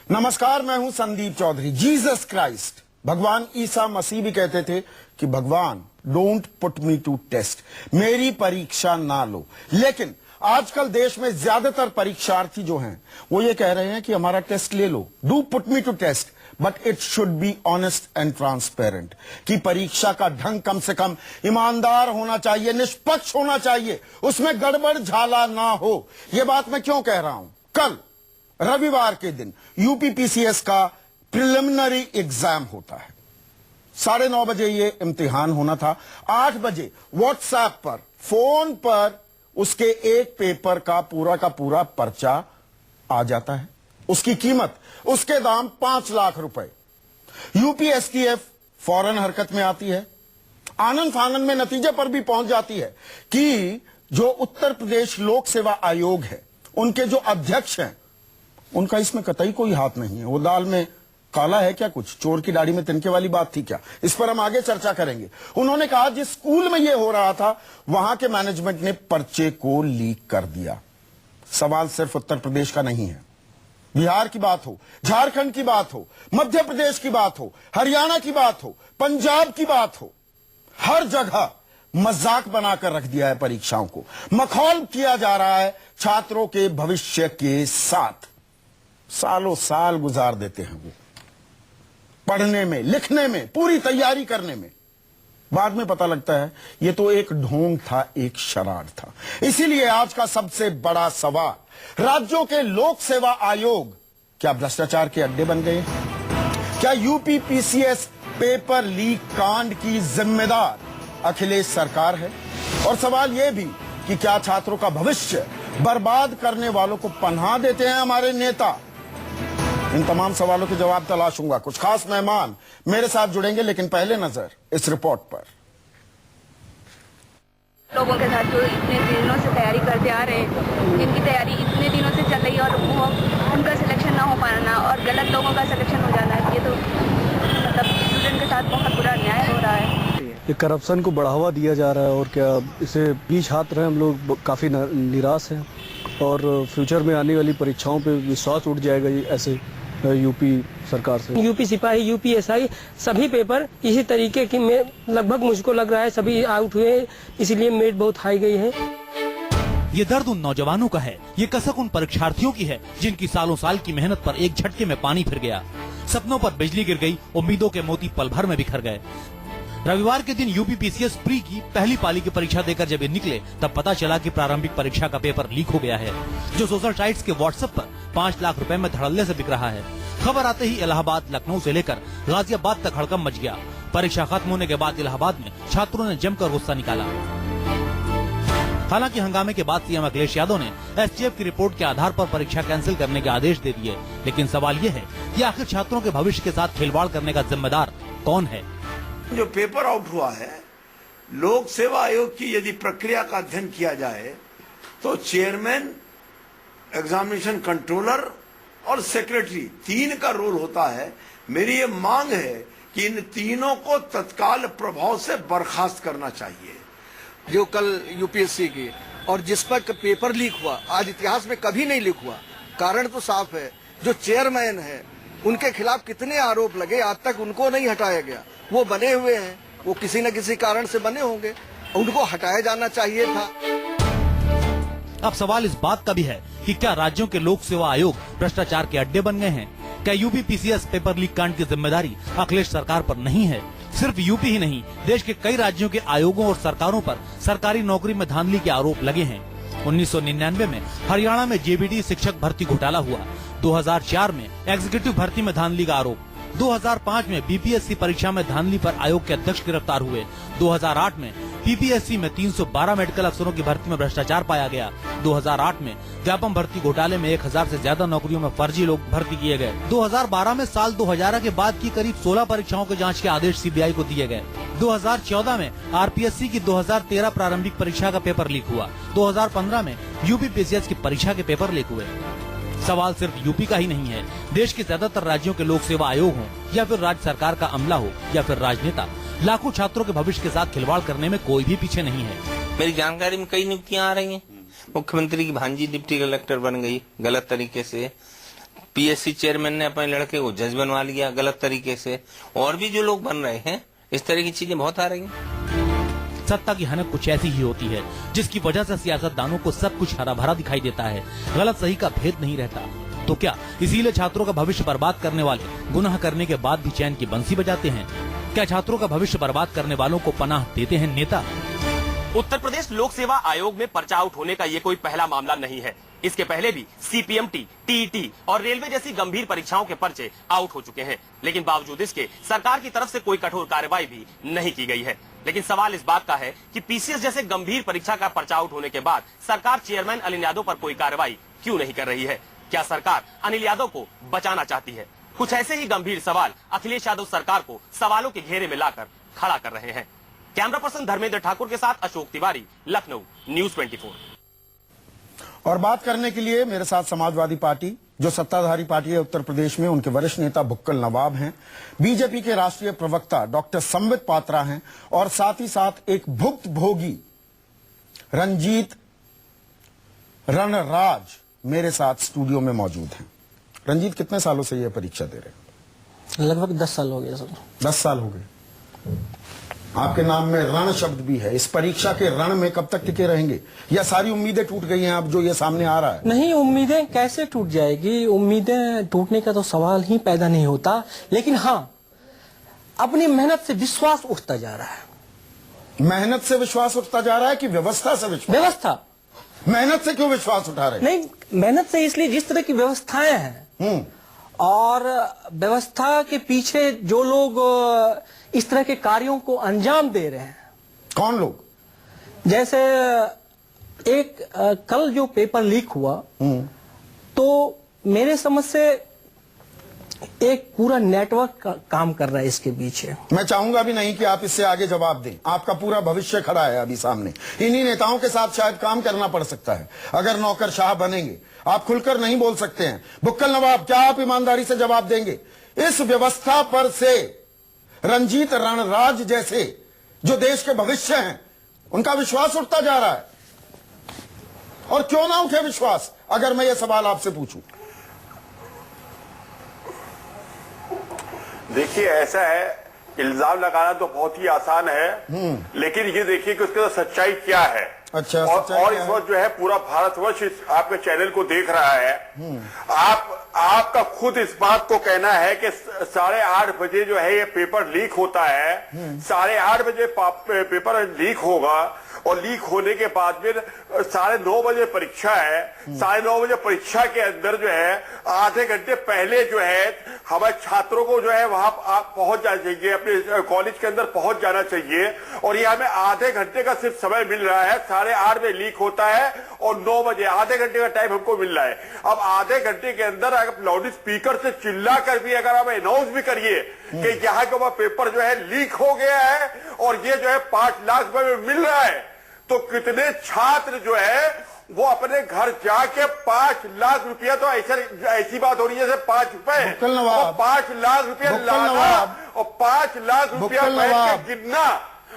नमस्कार, मैं हूं संदीप चौधरी। जीसस क्राइस्ट, भगवान ईसा मसीह भी कहते थे कि भगवान don't put me to test, मेरी परीक्षा ना लो। लेकिन आजकल देश में ज्यादातर परीक्षार्थी जो हैं वो ये कह रहे हैं कि हमारा टेस्ट ले लो, do put me to test, but it should be honest and transparent. कि परीक्षा का ढंग कम से कम ईमानदार होना चाहिए, निष्पक्ष होना चाहिए, उसमें गड़बड़ झाला ना हो। यह बात मैं क्यों कह रहा हूं? कल रविवार के दिन यूपीपीसीएस का प्रिलिमिनरी एग्जाम होता है। 9:30 बजे ये इम्तिहान होना था। 8 बजे व्हाट्सएप पर, फोन पर उसके एक पेपर का पूरा पर्चा आ जाता है। उसकी कीमत, उसके दाम 5 लाख रुपए। यूपीएसटीएफ फौरन हरकत में आती है, आनन फानन में नतीजे पर भी पहुंच जाती है कि जो उत्तर प्रदेश लोक सेवा आयोग है, उनके जो अध्यक्ष हैं, उनका इसमें कतई कोई हाथ नहीं है। वो दाल में काला है क्या कुछ? चोर की दाढ़ी में तिनके वाली बात थी क्या? इस पर हम आगे चर्चा करेंगे। उन्होंने कहा जिस स्कूल में ये हो रहा था वहां के मैनेजमेंट ने पर्चे को लीक कर दिया। सवाल सिर्फ उत्तर प्रदेश का नहीं है, बिहार की बात हो, झारखंड की बात हो, मध्य प्रदेश की बात हो, हरियाणा की बात हो, पंजाब की बात हो, हर जगह मजाक बनाकर रख दिया है परीक्षाओं को। मखौल किया जा रहा है छात्रों के भविष्य के साथ। सालों साल गुजार देते हैं वो पढ़ने में, लिखने में, पूरी तैयारी करने में। बाद में पता लगता है ये तो एक ढोंग था, एक शरारत था। इसीलिए आज का सबसे बड़ा सवाल, राज्यों के लोक सेवा आयोग क्या भ्रष्टाचार के अड्डे बन गए? क्या यूपीपीसीएस पेपर लीक कांड की जिम्मेदार अखिलेश सरकार है? और सवाल यह भी कि क्या छात्रों का भविष्य बर्बाद करने वालों को पनाह देते हैं हमारे नेता? इन तमाम सवालों के जवाब तलाशूंगा। कुछ खास मेहमान मेरे साथ जुड़ेंगे, लेकिन पहले नजर इस रिपोर्ट पर। लोगों के साथ जो इतने दिनों से तैयारी करते आ रहे हैं, जिनकी तैयारी इतने दिनों से चल रही है और वो उनका सिलेक्शन ना हो पाना और गलत लोगों का सिलेक्शन हो जाना, ये तो मतलब स्टूडेंट के साथ बहुत बुरा अन्याय हो रहा है। ये करप्शन को बढ़ावा दिया जा रहा है और क्या इसे भी छात्र हैं हम लोग काफ़ी निराश हैं और फ्यूचर में आने वाली परीक्षाओं पे विश्वास उठ जाएगा ये ऐसे यूपी सरकार से। यूपी सिपाही, यूपीएसआई सभी पेपर इसी तरीके की में लगभग मुझको लग रहा है सभी आउट हुए, इसीलिए मेरिट बहुत हाई गई है। ये दर्द उन नौजवानों का है, ये कसक उन परीक्षार्थियों की है जिनकी सालों साल की मेहनत पर एक झटके में पानी फिर गया। सपनों पर बिजली गिर गई, उम्मीदों के मोती पल भर में बिखर गए। रविवार के दिन यूपीपीसीएस प्री की पहली पाली की परीक्षा देकर जब ये निकले तब पता चला कि प्रारंभिक परीक्षा का पेपर लीक हो गया है, जो सोशल साइट्स के व्हाट्सएप पर 5 लाख रुपए में धड़ल्ले से बिक रहा है। खबर आते ही इलाहाबाद, लखनऊ से लेकर गाजियाबाद तक हड़कंप मच गया। परीक्षा खत्म होने के बाद इलाहाबाद में छात्रों ने जमकर गुस्सा निकाला। हालांकि हंगामे के बाद सीएम अखिलेश यादव ने एसटीएफ की रिपोर्ट के आधार पर परीक्षा कैंसिल करने के आदेश दे दिए। लेकिन सवाल ये है कि आखिर छात्रों के भविष्य के साथ खिलवाड़ करने का जिम्मेदार कौन है? जो पेपर आउट हुआ है, लोक सेवा आयोग की यदि प्रक्रिया का अध्ययन किया जाए तो चेयरमैन, एग्जामिनेशन कंट्रोलर और सेक्रेटरी 3 का रोल होता है। मेरी ये मांग है कि इन तीनों को तत्काल प्रभाव से बर्खास्त करना चाहिए। जो कल यूपीएससी की और जिस पर पेपर लीक हुआ, आज इतिहास में कभी नहीं लीक हुआ। कारण तो साफ है, जो चेयरमैन है उनके खिलाफ कितने आरोप लगे, आज तक उनको नहीं हटाया गया। वो बने हुए हैं, वो किसी न किसी कारण से बने होंगे, उनको हटाया जाना चाहिए था। अब सवाल इस बात का भी है कि क्या राज्यों के लोक सेवा आयोग भ्रष्टाचार के अड्डे बन गए हैं? क्या यूपीपीसीएस पेपर लीक कांड की जिम्मेदारी अखिलेश सरकार पर नहीं है? सिर्फ यूपी ही नहीं, देश के कई राज्यों के आयोगों और सरकारों पर सरकारी नौकरी में धांधली के आरोप लगे हैं। 1999 में हरियाणा में जेबीटी शिक्षक भर्ती घोटाला हुआ। 2004 में एग्जीक्यूटिव भर्ती में धांधली का आरोप। 2005 में बीपीएससी परीक्षा में धांधली पर आयोग के अध्यक्ष गिरफ्तार हुए। 2008 में पीपीएससी में 312 मेडिकल अफसरों की भर्ती में भ्रष्टाचार पाया गया। 2008 में व्यापम भर्ती घोटाले में 1000 से ज्यादा नौकरियों में फर्जी लोग भर्ती किए गए। 2012 में साल 2000 के बाद की करीब 16 परीक्षाओं के जांच के आदेश सीबीआई को दिए गए। 2014 में आरपीएससी की 2013 प्रारंभिक परीक्षा का पेपर लीक हुआ। 2015 में यूपीपीसीएस की परीक्षा के पेपर लीक हुए। सवाल सिर्फ यूपी का ही नहीं है, देश के ज्यादातर राज्यों के लोक सेवा आयोग हो या फिर राज्य सरकार का अमला हो या फिर राजनेता, लाखों छात्रों के भविष्य के साथ खिलवाड़ करने में कोई भी पीछे नहीं है। मेरी जानकारी में कई नियुक्तियां आ रही हैं। मुख्यमंत्री की भांजी डिप्टी कलेक्टर बन गई गलत तरीके से। पीएससी चेयरमैन ने अपने लड़के को जज बनवा लिया गलत तरीके से, और भी जो लोग बन रहे हैं, इस तरह की चीजें बहुत आ रही हैं। सत्ता की हनक कुछ ऐसी ही होती है जिसकी वजह से सियासतदानों को सब कुछ हरा भरा दिखाई देता है, गलत सही का भेद नहीं रहता। तो क्या इसीलिए छात्रों का भविष्य बर्बाद करने वाले गुनाह करने के बाद भी चैन की बंसी बजाते हैं? क्या छात्रों का भविष्य बर्बाद करने वालों को पनाह देते हैं नेता? उत्तर प्रदेश लोक सेवा आयोग में पर्चा आउट होने का ये कोई पहला मामला नहीं है। इसके पहले भी सीपीएमटी, टीईटी और रेलवे जैसी गंभीर परीक्षाओं के पर्चे आउट हो चुके हैं, लेकिन बावजूद इसके सरकार की तरफ से कोई कठोर कार्रवाई भी नहीं की गई है। लेकिन सवाल इस बात का है कि पीसीएस जैसे गंभीर परीक्षा का पर्चा आउट होने के बाद सरकार चेयरमैन अनिल यादव पर कोई कार्रवाई क्यों नहीं कर रही है? क्या सरकार अनिल यादव को बचाना चाहती है? कुछ ऐसे ही गंभीर सवाल अखिलेश यादव सरकार को सवालों के घेरे में लाकर खड़ा कर रहे हैं। कैमरा पर्सन धर्मेंद्र ठाकुर के साथ अशोक तिवारी, लखनऊ, न्यूज 24। और बात करने के लिए मेरे साथ समाजवादी पार्टी, जो सत्ताधारी पार्टी है उत्तर प्रदेश में, उनके वरिष्ठ नेता बुक्कल नवाब हैं, बीजेपी के राष्ट्रीय प्रवक्ता डॉक्टर संबित पात्रा हैं, और साथ ही साथ एक भुक्तभोगी रंजीत रणराज मेरे साथ स्टूडियो में मौजूद हैं। रंजीत, कितने सालों से यह परीक्षा दे रहे हैं? लगभग 10 साल हो गए सर। 10 साल हो गए। आपके नाम में रण शब्द भी है। इस परीक्षा के रण में कब तक टिके रहेंगे, या सारी उम्मीदें टूट गई हैं अब जो ये सामने आ रहा है? नहीं, उम्मीदें कैसे टूट जाएगी? उम्मीदें टूटने का तो सवाल ही पैदा नहीं होता, लेकिन हाँ, अपनी मेहनत से विश्वास उठता जा रहा है। मेहनत से विश्वास उठता जा रहा है कि व्यवस्था से विश्वास? व्यवस्था। मेहनत से क्यों विश्वास उठा रहे? नहीं, मेहनत से इसलिए जिस तरह की व्यवस्थाएं हैं और व्यवस्था के पीछे जो लोग इस तरह के कार्यों को अंजाम दे रहे हैं। कौन लोग? जैसे एक कल जो पेपर लीक हुआ, तो मेरे समझ से एक पूरा नेटवर्क काम कर रहा है इसके पीछे। मैं चाहूंगा भी नहीं कि आप इससे आगे जवाब दें। आपका पूरा भविष्य खड़ा है अभी सामने। इन्हीं नेताओं के साथ शायद काम करना पड़ सकता है अगर नौकरशाह बनेंगे। आप खुलकर नहीं बोल सकते हैं। बुक्कल नवाब, क्या आप ईमानदारी से जवाब देंगे? इस व्यवस्था पर से रंजीत रणराज जैसे जो देश के भविष्य हैं, उनका विश्वास उठता जा रहा है। और क्यों ना उठे विश्वास, अगर मैं ये सवाल आपसे पूछूं? देखिए, ऐसा है, इल्जाम लगाना तो बहुत ही आसान है, लेकिन ये देखिए कि उसके अंदर सच्चाई क्या है। अच्छा, और इस वक्त जो है पूरा भारतवर्ष इस आपके चैनल को देख रहा है। आपका खुद इस बात को कहना है कि 8:30 बजे जो है ये पेपर लीक होता है, 8:30 बजे पेपर लीक होगा, और लीक होने के बाद फिर 9:30 बजे परीक्षा है। 9:30 बजे परीक्षा के अंदर जो है आधे घंटे पहले जो है हमारे छात्रों को जो है वहां पहुंच जाना चाहिए, अपने कॉलेज के अंदर पहुंच जाना चाहिए, और ये हमें आधे घंटे का सिर्फ समय मिल रहा है। 8:30 बजे लीक होता है और 9 बजे आधे घंटे का टाइम हमको मिल रहा है। अब आधे घंटे के अंदर अगर लाउड स्पीकर से चिल्ला कर भी अगर आप अनाउंस भी करिए कि यहाँ का पेपर जो है लीक हो गया है और ये जो है 5 लाख रुपए में मिल रहा है, तो कितने छात्र जो है वो अपने घर जाके 5 लाख रुपया, तो ऐसी बात हो रही है जैसे 5 रुपए, 5 लाख रुपया लाना और 5 लाख रुपया बैठ के गिनना,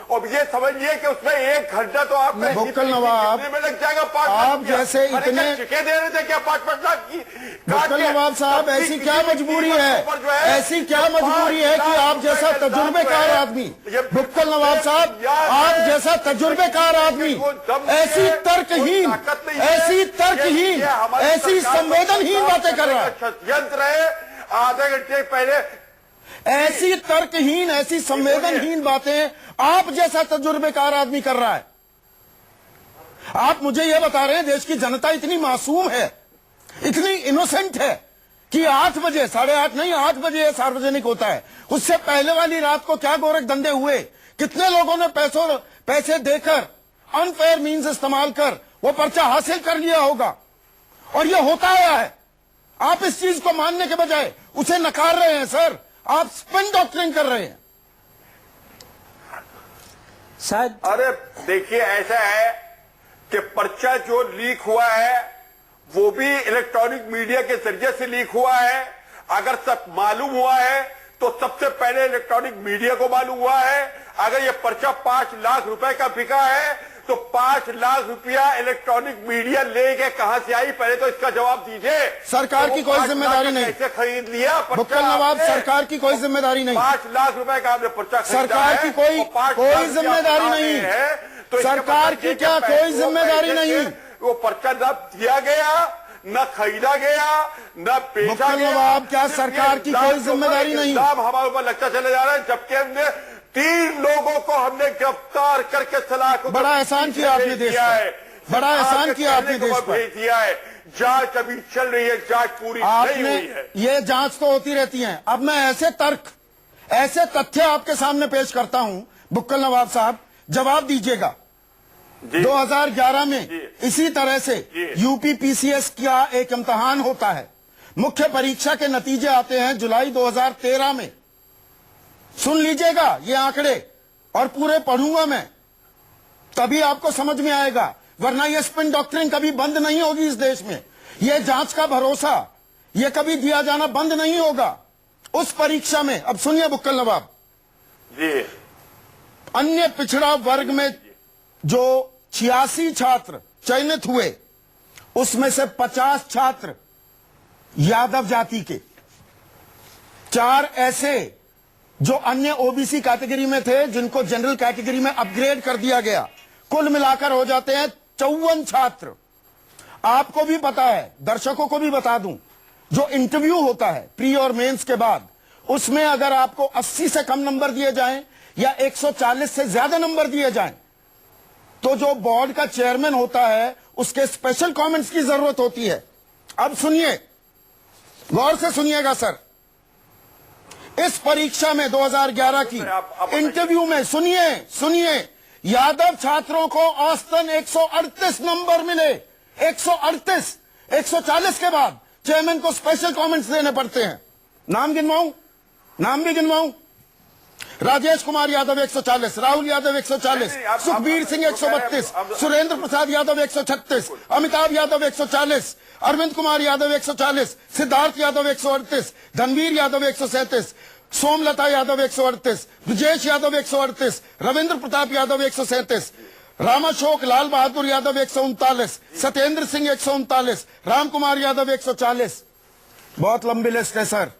और ये समझिए कि उसमें 1 घंटा तो आप बुक्कल नवाब में लग जाएगा। 5 आप जैसे इतने चिके दे रहे थे क्या 5-5 लाख की? बुक्कल नवाब साहब, ऐसी क्या मजबूरी है, ऐसी क्या मजबूरी है कि आप जैसा तजुर्बेकार आदमी, बुक्कल नवाब साहब, आप जैसा तजुर्बेकार आदमी ऐसी तर्कहीन, ऐसी संवेदनहीन बातें कर रहा है। यंत्र है, आधे घंटे पहले ऐसी तर्कहीन, ऐसी संवेदनहीन बातें आप जैसा तजुर्बेकार आदमी कर रहा है। आप मुझे यह बता रहे हैं देश की जनता इतनी मासूम है, इतनी इनोसेंट है कि 8 बजे, 8:30 नहीं, 8 बजे सार्वजनिक होता है, उससे पहले वाली रात को क्या गोरख धंधे हुए, कितने लोगों ने पैसे देकर, अनफेयर मीन्स इस्तेमाल कर वो पर्चा हासिल कर लिया होगा, और यह होता आया है। आप इस चीज को मानने के बजाय उसे नकार रहे हैं। सर, आप स्पिन डॉक्टरिंग कर रहे हैं शायद। अरे देखिए, ऐसा है कि पर्चा जो लीक हुआ है वो भी इलेक्ट्रॉनिक मीडिया के जरिए से लीक हुआ है। अगर सब मालूम हुआ है तो सबसे पहले इलेक्ट्रॉनिक मीडिया को मालूम हुआ है। अगर ये पर्चा 5 लाख रुपए का बिका है तो 5 लाख रुपया इलेक्ट्रॉनिक मीडिया लेके कहां से आई, पहले तो इसका जवाब दीजिए। सरकार की कोई जिम्मेदारी नहीं। कैसे खरीद लिया बुक्कल नवाब, सरकार की कोई जिम्मेदारी नहीं। 5 लाख रुपए का आपने पर्चा खरीदा सरकार की कोई जिम्मेदारी नहीं है। तो सरकार की क्या कोई जिम्मेदारी नहीं। वो पर्चा न दिया गया, न खरीदा गया, न बेचा गया। नवाब, क्या सरकार की कोई जिम्मेदारी नहीं। हमारे ऊपर लगता चले जा रहा है, जबकि हमने 3 लोगों को हमने गिरफ्तार करके सलाखों बड़ा एहसान किया आपने देश पर, बड़ा एहसान किया आपने देश पर भेज दिया है। जांच अभी चल रही है, जांच पूरी नहीं हुई है। ये जांच तो होती रहती है। अब मैं ऐसे तर्क, ऐसे तथ्य आपके सामने पेश करता हूं, बुक्कल नवाब साहब, जवाब दीजिएगा। 2011 में इसी तरह से यूपी पीसीएस का एक इम्तिहान होता है। मुख्य परीक्षा के नतीजे आते हैं जुलाई 2013 में। सुन लीजिएगा ये आंकड़े, और पूरे पढ़ूंगा मैं, तभी आपको समझ में आएगा, वरना ये स्पिन डॉक्ट्रिन कभी बंद नहीं होगी इस देश में। ये जांच का भरोसा ये कभी दिया जाना बंद नहीं होगा। उस परीक्षा में, अब सुनिए बुक्कल नवाब जी, अन्य पिछड़ा वर्ग में जो 86 छात्र चयनित हुए, उसमें से 50 छात्र यादव जाति के, 4 ऐसे जो अन्य ओबीसी कैटेगरी में थे, जिनको जनरल कैटेगरी में अपग्रेड कर दिया गया। कुल मिलाकर हो जाते हैं 54 छात्र। आपको भी पता है, दर्शकों को भी बता दूं, जो इंटरव्यू होता है प्री और मेंस के बाद, उसमें अगर आपको 80 से कम नंबर दिए जाएं या 140 से ज्यादा नंबर दिए जाएं, तो जो बोर्ड का चेयरमैन होता है उसके स्पेशल कमेंट्स की जरूरत होती है। अब सुनिए, गौर से सुनिएगा सर, इस परीक्षा में 2011 की इंटरव्यू में सुनिए, यादव छात्रों को औसतन 138 नंबर मिले। 138, 140 के बाद चेयरमैन को स्पेशल कमेंट्स देने पड़ते हैं। नाम गिनवाऊं, नाम भी गिनवाऊं। राजेश कुमार यादव 140, राहुल यादव 140, सुखबीर सिंह 132, सुरेंद्र प्रसाद यादव 136, अमिताभ यादव 140, अरविंद कुमार यादव 140, सिद्धार्थ यादव 138, धनवीर यादव 137, सोमलता यादव 138, ब्रजेश यादव 138, रविंद्र प्रताप यादव 137, रामाशोक लाल बहादुर यादव 139, सत्येंद्र सिंह 139, राम कुमार यादव 140। बहुत लंबी लिस्ट है सर।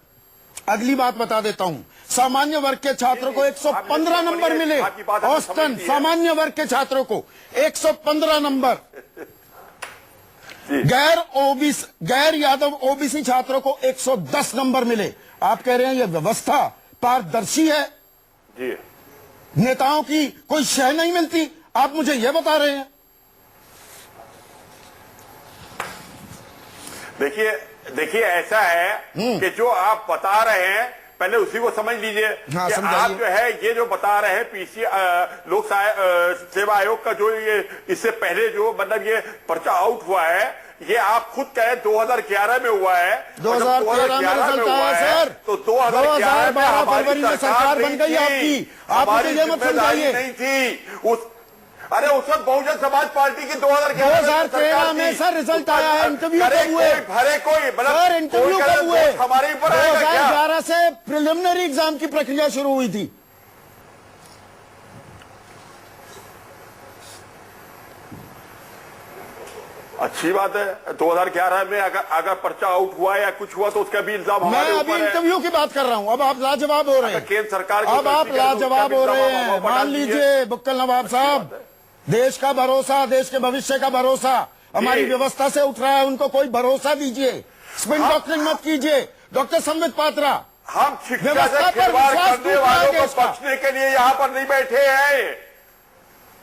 अगली बात बता देता हूं, सामान्य वर्ग के छात्रों को 115 नंबर मिले। औसतन सामान्य वर्ग के छात्रों को 115 नंबर। गैर यादव ओबीसी छात्रों को 110 नंबर मिले। आप कह रहे हैं यह व्यवस्था पारदर्शी है, जी, नेताओं की कोई शय नहीं मिलती, आप मुझे यह बता रहे हैं। देखिए ऐसा है कि जो आप बता रहे हैं पहले उसी को समझ लीजिए। हाँ, कि आप जो है ये जो बता रहे हैं पीसी लोक सेवा आयोग का जो ये इससे पहले जो मतलब ये पर्चा आउट हुआ है, ये आप खुद कहे 2011 में हुआ है। 2013 में हुआ है सर। तो 2012 फरवरी में सरकार बन गई आपकी। आप मुझे ये मत समझाइए। नहीं थी अरे उस वक्त बहुजन समाज पार्टी की 2013 में सर रिजल्ट आया है। इंटरव्यू कब हुए? भरे कोई सर इंटरव्यू कब हुए? हमारे ऊपर 2011 से प्रिलिमिनरी एग्जाम की प्रक्रिया शुरू हुई थी। अच्छी बात है। 2011 में अगर पर्चा आउट हुआ या कुछ हुआ तो उसका भी इल्जाम हमारे ऊपर है। मैं अभी इंटरव्यू की बात कर रहा हूं। अब आप लाजवाब हो रहे हैं। केंद्र सरकार अब आप लाजवाब हो रहे हैं। मान लीजिए बुक्कल नवाब साहब, देश का भरोसा, देश के भविष्य का भरोसा हमारी व्यवस्था से उठ रहा है। उनको कोई भरोसा दीजिए, स्पिन डॉक्टरिंग मत कीजिए। डॉक्टर संबित पात्रा, हम शिक्षा से खिलवाड़ करने वालों को बचने के लिए यहाँ पर नहीं बैठे हैं।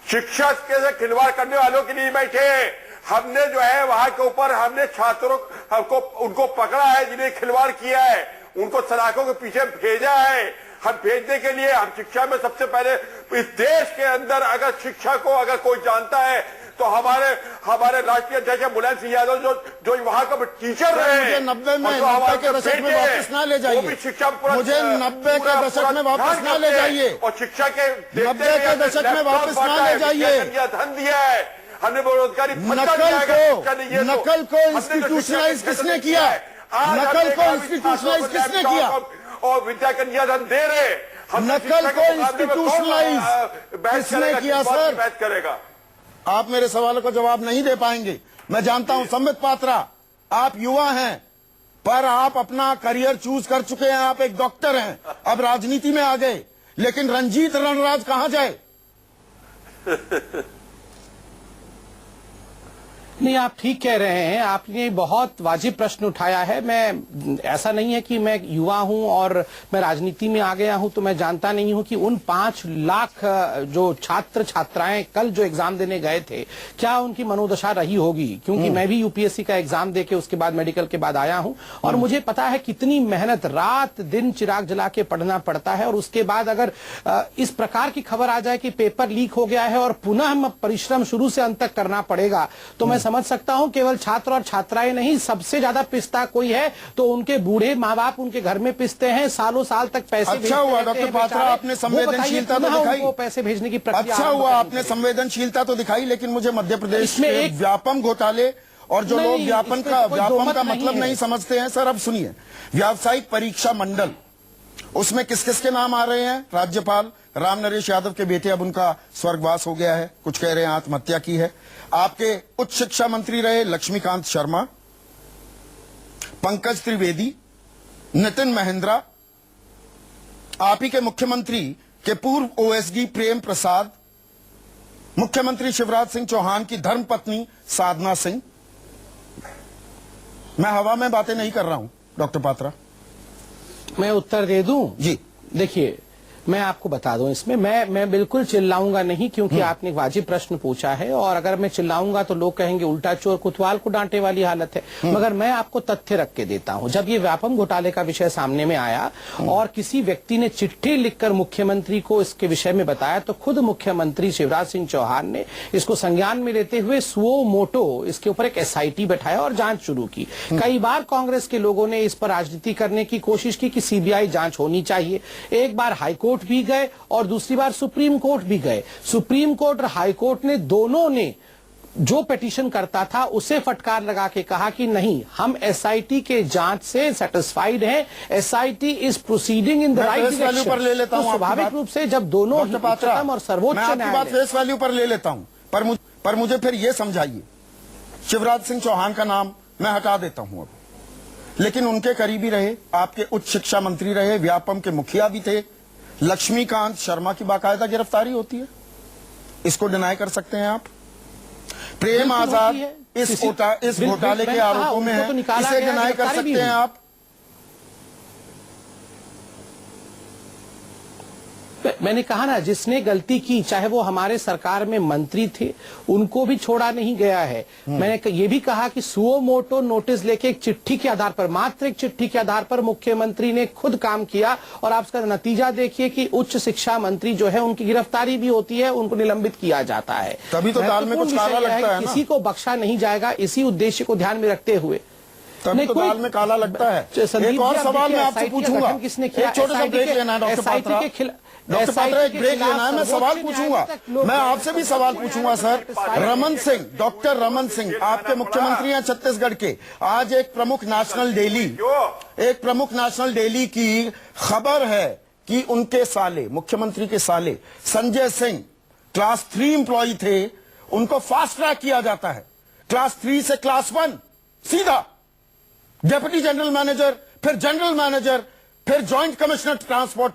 शिक्षा से खिलवाड़ करने वालों के लिए बैठे। हमने जो है वहां के ऊपर हमने छात्रों को उनको पकड़ा है जिन्हें खिलवाड़ किया है, उनको सलाखों के पीछे भेजा है। हम भेजने के लिए हम शिक्षा में सबसे पहले इस देश के अंदर अगर शिक्षा को अगर कोई जानता है तो हमारे राष्ट्रीय अध्यक्ष मुलायम सिंह यादव जो वहां का टीचर रहे हैं। 90 के दशक में वापस ना ले जाइए। शिक्षा मुझे 90 के दशक में वापस ना ले जाइए। और शिक्षा के 90 के दशक में वापस ना ले जाइए। धन दिया है हमने, बेरोजगारी नकल को इंस्टीट्यूशनलाइज किसने किया? नकल को इंस्टीट्यूशनलाइज किसने किया? और विद्या कन्या धन दे रहे। नकल को इंस्टीट्यूशनलाइज किसने किया सर? बहस करेगा आप मेरे सवालों का जवाब नहीं दे पाएंगे। मैं जानता हूं संबित पात्रा, आप युवा हैं, पर आप अपना करियर चूज कर चुके हैं, आप एक डॉक्टर हैं, अब राजनीति में आ गए, लेकिन रंजीत रणराज कहां जाए? नहीं, आप ठीक कह रहे हैं, आपने बहुत वाजिब प्रश्न उठाया है। मैं ऐसा नहीं है कि मैं युवा हूं और मैं राजनीति में आ गया हूं तो मैं जानता नहीं हूं कि उन 5 लाख जो छात्र छात्राएं कल जो एग्जाम देने गए थे, क्या उनकी मनोदशा रही होगी, क्योंकि मैं भी यूपीएससी का एग्जाम देके उसके बाद मेडिकल के बाद आया हूं और मुझे पता है कितनी मेहनत, रात दिन चिराग जला के पढ़ना पड़ता है। और उसके बाद अगर इस प्रकार की खबर आ जाए कि पेपर लीक हो गया है और पुनः परिश्रम शुरू से अंत तक करना पड़ेगा, तो मैं समझ सकता हूं केवल छात्र और छात्राएं नहीं, सबसे ज्यादा पिसता कोई है तो उनके बूढ़े माँ बाप उनके घर में पिसते हैं, सालों साल तक पैसे अच्छा हुआ डॉक्टर पात्रा, आपने संवेदनशीलता तो दिखाई, वो पैसे भेजने की प्रक्रिया अच्छा हुआ आपने संवेदनशीलता तो दिखाई, लेकिन मुझे मध्य प्रदेश में एक व्यापम घोटाले और जो लोग व्यापम का मतलब नहीं समझते हैं। सर अब सुनिए, व्यावसायिक परीक्षा मंडल, उसमें किस किस के नाम आ रहे हैं? राज्यपाल राम नरेश यादव के बेटे, अब उनका स्वर्गवास हो गया है, कुछ कह रहे हैं आत्महत्या की है। आपके उच्च शिक्षा मंत्री रहे लक्ष्मीकांत शर्मा, पंकज त्रिवेदी, नितिन महेंद्रा, आप ही के मुख्यमंत्री के पूर्व ओएसडी प्रेम प्रसाद, मुख्यमंत्री शिवराज सिंह चौहान की धर्मपत्नी साधना सिंह। मैं हवा में बातें नहीं कर रहा हूं डॉक्टर पात्रा। मैं उत्तर दे दूं? जी देखिए, मैं आपको बता दूं, इसमें मैं बिल्कुल चिल्लाऊंगा नहीं, क्योंकि आपने एक वाजिब प्रश्न पूछा है और अगर मैं चिल्लाऊंगा तो लोग कहेंगे उल्टा चोर कोतवाल को डांटे वाली हालत है। मगर मैं आपको तथ्य रख के देता हूं। जब ये व्यापम घोटाले का विषय सामने में आया और किसी व्यक्ति ने चिट्ठी लिखकर मुख्यमंत्री को इसके विषय में बताया, तो खुद मुख्यमंत्री शिवराज सिंह चौहान ने इसको संज्ञान में लेते हुए सुओ मोटो इसके ऊपर एक SIT बैठाया और जांच शुरू की। कई बार कांग्रेस के लोगों ने इस पर राजनीति करने की कोशिश की कि CBI जांच होनी चाहिए। एक बार हाईकोर्ट भी गए और दूसरी बार सुप्रीम कोर्ट भी गए। सुप्रीम कोर्ट और हाई कोर्ट ने दोनों ने जो पिटीशन करता था उसे फटकार लगा के कहा कि नहीं, हम SIT के जांच से सेटिस्फाइड हैं, SIT is proceeding in the right direction. पर ले लेता हूं, स्वाभाविक रूप से जब दोनों उच्चतम और सर्वोच्च न्यायालय फेस वैल्यू पर ले लेता हूं, पर मुझे फिर यह समझाइए, शिवराज सिंह चौहान का नाम मैं हटा देता हूं अब, लेकिन उनके करीबी रहे, आपके उच्च शिक्षा मंत्री रहे, व्यापम के मुखिया भी थे, लक्ष्मीकांत शर्मा की बाकायदा गिरफ्तारी होती है, इसको डिनाई कर सकते हैं आप? प्रेम आजाद इस घोटाले के आरोपों में है, इसे डिनाई कर सकते हैं आप? मैंने कहा ना, जिसने गलती की, चाहे वो हमारे सरकार में मंत्री थे, उनको भी छोड़ा नहीं गया है। मैंने ये भी कहा कि सुओ मोटो नोटिस लेके एक चिट्ठी के आधार पर, मात्र एक चिट्ठी के आधार पर मुख्यमंत्री ने खुद काम किया और आप उसका नतीजा देखिए कि उच्च शिक्षा मंत्री जो है उनकी गिरफ्तारी भी होती है, उनको निलंबित किया जाता है। तभी तो दाल में कुछ काला लगता है ना? किसी को बख्शा नहीं जाएगा, इसी उद्देश्य को ध्यान में रखते हुए। तभी तो दाल में काला लगता है। एक और सवाल मैं आपसे पूछूंगा, किसने किया? एक छोटा सा ब्रेक लेना है डॉक्टर पात्रा, डॉक्टर पात्रा एक ब्रेक लेना है, मैं सवाल पूछूंगा, मैं आपसे भी सवाल पूछूंगा सर। रमन सिंह, डॉक्टर रमन सिंह आपके मुख्यमंत्री हैं छत्तीसगढ़ के, आज एक प्रमुख नेशनल डेली की खबर है कि उनके साले, मुख्यमंत्री के साले संजय सिंह क्लास 3 एम्प्लॉई थे, उनको फास्ट ट्रैक किया जाता है, क्लास 3 से क्लास 1 सीधा डिप्टी जनरल मैनेजर, फिर जनरल मैनेजर, फिर जॉइंट कमिश्नर ट्रांसपोर्ट।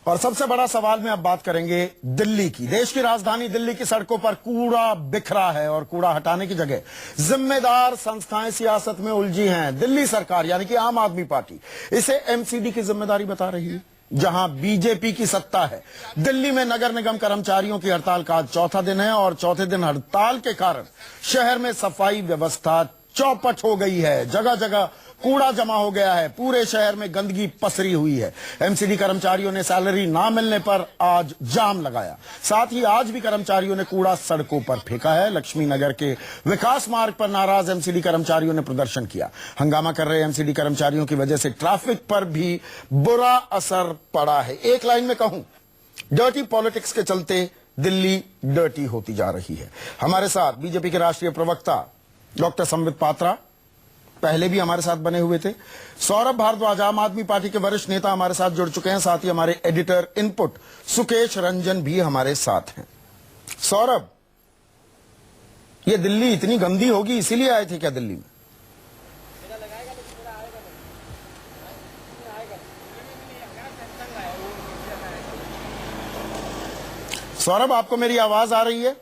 और सबसे बड़ा सवाल में अब बात करेंगे दिल्ली की। देश की राजधानी दिल्ली की सड़कों पर कूड़ा बिखरा है और कूड़ा हटाने की जगह जिम्मेदार संस्थाएं सियासत में उलझी हैं। दिल्ली सरकार यानी कि आम आदमी पार्टी इसे MCD की जिम्मेदारी बता रही है, जहां बीजेपी की सत्ता है। दिल्ली में नगर निगम कर्मचारियों की हड़ताल का आज चौथा दिन है और चौथे दिन हड़ताल के कारण शहर में सफाई व्यवस्था चौपट हो गई है। जगह जगह कूड़ा जमा हो गया है, पूरे शहर में गंदगी पसरी हुई है। MCD कर्मचारियों ने सैलरी ना मिलने पर आज जाम लगाया। साथ ही आज भी कर्मचारियों ने कूड़ा सड़कों पर फेंका है। लक्ष्मी नगर के विकास मार्ग पर नाराज MCD कर्मचारियों ने प्रदर्शन किया। हंगामा कर रहे MCD कर्मचारियों की वजह से ट्रैफिक पर भी बुरा असर पड़ा है। एक लाइन में कहूं, डर्टी पॉलिटिक्स के चलते दिल्ली डर्टी होती जा रही है। हमारे साथ बीजेपी के राष्ट्रीय प्रवक्ता डॉक्टर संबित पात्रा, पहले भी हमारे साथ बने हुए थे। सौरभ भारद्वाज आम आदमी पार्टी के वरिष्ठ नेता हमारे साथ जुड़ चुके हैं, साथ ही हमारे एडिटर इनपुट सुकेश रंजन भी हमारे साथ हैं। सौरभ, ये दिल्ली इतनी गंदी होगी इसीलिए आए थे क्या दिल्ली में? सौरभ, आपको मेरी आवाज आ रही है?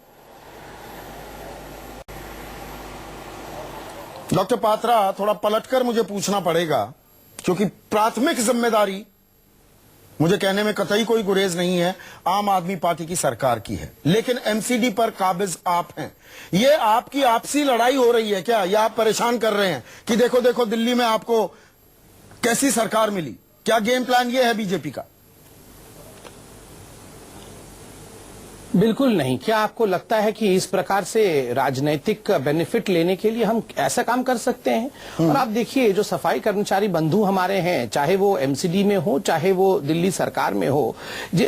डॉक्टर पात्रा, थोड़ा पलटकर मुझे पूछना पड़ेगा, क्योंकि प्राथमिक जिम्मेदारी, मुझे कहने में कतई कोई गुरेज नहीं है, आम आदमी पार्टी की सरकार की है, लेकिन एमसीडी पर काबिज आप हैं। ये आपकी आपसी लड़ाई हो रही है क्या? या आप परेशान कर रहे हैं कि देखो देखो दिल्ली में आपको कैसी सरकार मिली? क्या गेम प्लान ये है बीजेपी का? बिल्कुल नहीं। क्या आपको लगता है कि इस प्रकार से राजनीतिक बेनिफिट लेने के लिए हम ऐसा काम कर सकते हैं? और आप देखिए, जो सफाई कर्मचारी बंधु हमारे हैं, चाहे वो एमसीडी में हो चाहे वो दिल्ली सरकार में हो,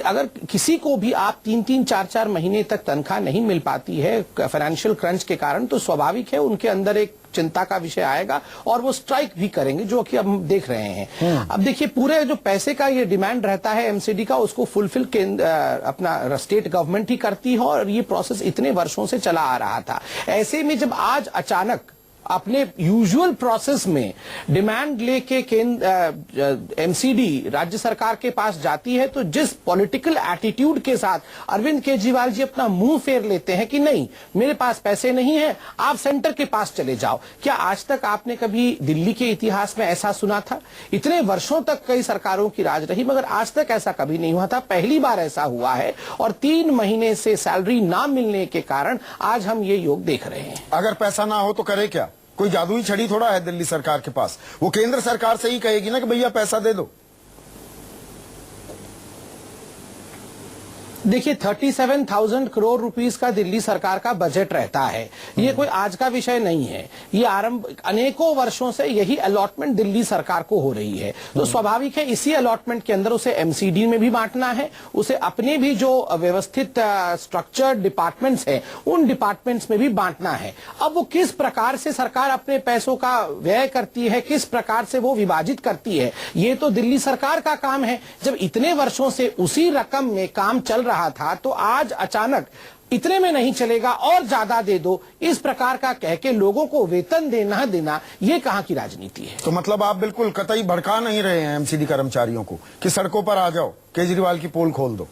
अगर किसी को भी आप 3-3, 4-4 महीने तक तनख्वाह नहीं मिल पाती है फाइनेंशियल क्रंच के कारण, तो स्वाभाविक है उनके अंदर एक चिंता का विषय आएगा और वो स्ट्राइक भी करेंगे, जो कि अब हम देख रहे हैं। अब देखिए, पूरे जो पैसे का ये डिमांड रहता है एमसीडी का, उसको फुलफिल अपना स्टेट गवर्नमेंट ही करती है, और ये प्रोसेस इतने वर्षों से चला आ रहा था। ऐसे में जब आज अचानक अपने यूजुअल प्रोसेस में डिमांड लेके एमसीडी राज्य सरकार के पास जाती है, तो जिस पॉलिटिकल एटीट्यूड के साथ अरविंद केजरीवाल जी अपना मुंह फेर लेते हैं कि नहीं, मेरे पास पैसे नहीं है, आप सेंटर के पास चले जाओ। क्या आज तक आपने कभी दिल्ली के इतिहास में ऐसा सुना था? इतने वर्षों तक कई सरकारों की राज रही, मगर आज तक ऐसा कभी नहीं हुआ था। पहली बार ऐसा हुआ है, और 3 महीने से सैलरी ना मिलने के कारण आज हम ये योग देख रहे हैं। अगर पैसा ना हो तो करे क्या? कोई जादुई छड़ी थोड़ा है दिल्ली सरकार के पास। वो केंद्र सरकार से ही कहेगी ना कि भैया पैसा दे दो। देखिए, 37,000 करोड़ रुपीस का दिल्ली सरकार का बजट रहता है। ये कोई आज का विषय नहीं है, ये अनेकों वर्षों से यही अलॉटमेंट दिल्ली सरकार को हो रही है। तो स्वाभाविक है इसी अलॉटमेंट के अंदर उसे एमसीडी में भी बांटना है, उसे अपने भी जो व्यवस्थित स्ट्रक्चर्ड डिपार्टमेंट्स हैं उन डिपार्टमेंट्स में भी बांटना है। अब वो किस प्रकार से सरकार अपने पैसों का व्यय करती है, किस प्रकार से वो विभाजित करती है, ये तो दिल्ली सरकार का काम है। जब इतने वर्षों से उसी रकम में काम चल रहा था, तो आज अचानक इतने में नहीं चलेगा और ज्यादा दे दो, इस प्रकार का कह के लोगों को वेतन देना, ये कहां की राजनीति है? तो मतलब आप बिल्कुल कतई भड़का नहीं रहे हैं एमसीडी कर्मचारियों को कि सड़कों पर आ जाओ, केजरीवाल की पोल खोल दो?